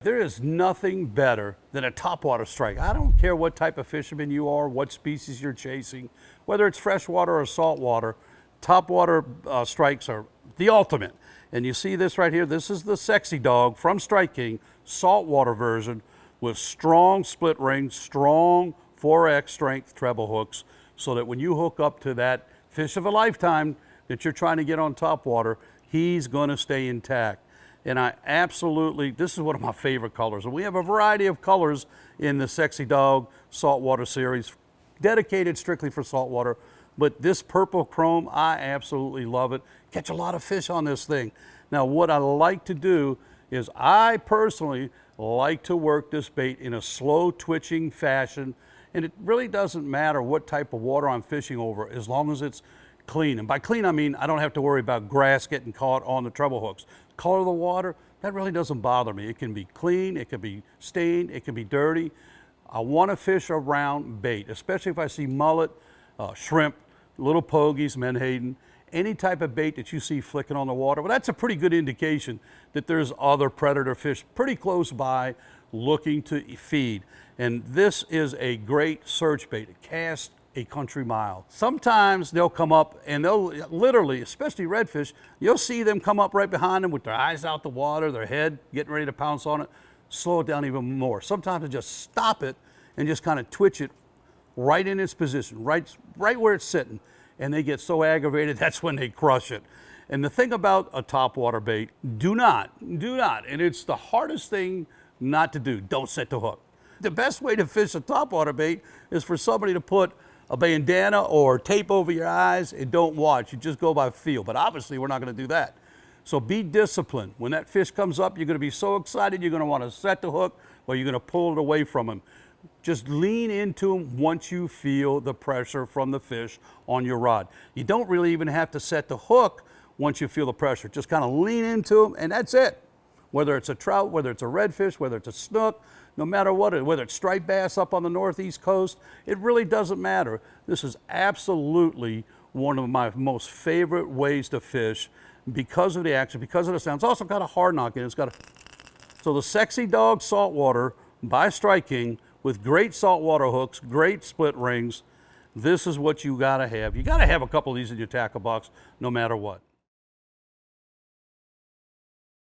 There is nothing better than a topwater strike. I don't care what type of fisherman you are, what species you're chasing, whether it's freshwater or saltwater, topwater strikes are the ultimate. And you see this right here, this is the Sexy Dawg from Strike King, saltwater version with strong split rings, strong 4X strength treble hooks, so that when you hook up to that fish of a lifetime that you're trying to get on topwater, he's gonna stay intact. And I absolutely, this is one of my favorite colors. And we have a variety of colors in the Sexy Dawg saltwater series, dedicated strictly for saltwater. But this purple chrome, I absolutely love it. Catch a lot of fish on this thing. Now, what I like to do is I personally like to work this bait in a slow twitching fashion. And it really doesn't matter what type of water I'm fishing over, as long as it's clean. And by clean, I mean I don't have to worry about grass getting caught on the treble hooks. Color of the water, that really doesn't bother me. It can be clean, it can be stained, it can be dirty. I want to fish around bait, especially if I see mullet, shrimp, little pogies, menhaden, any type of bait that you see flicking on the water. Well, that's a pretty good indication that there's other predator fish pretty close by looking to feed. And this is a great search bait. It casts a country mile. Sometimes they'll come up and they'll literally, especially redfish, you'll see them come up right behind them with their eyes out the water, their head getting ready to pounce on it. Slow it down even more. Sometimes they just stop it and just kind of twitch it right in its position, right where it's sitting. And they get so aggravated, that's when they crush it. And the thing about a topwater bait, do not, and it's the hardest thing not to do, don't set the hook. The best way to fish a topwater bait is for somebody to put a bandana or tape over your eyes and don't watch. You just go by feel. But obviously, we're not going to do that. So be disciplined. When that fish comes up, you're going to be so excited, you're going to want to set the hook or you're going to pull it away from him. Just lean into him once you feel the pressure from the fish on your rod. You don't really even have to set the hook once you feel the pressure. Just kind of lean into him and that's it. Whether it's a trout, whether it's a redfish, whether it's a snook, no matter what, whether it's striped bass up on the northeast coast, it really doesn't matter. This is absolutely one of my most favorite ways to fish because of the action, because of the sound. It's also got a hard knock in it. So the Sexy Dawg Saltwater by Strike King with great saltwater hooks, great split rings. This is what you gotta have. You gotta have a couple of these in your tackle box no matter what.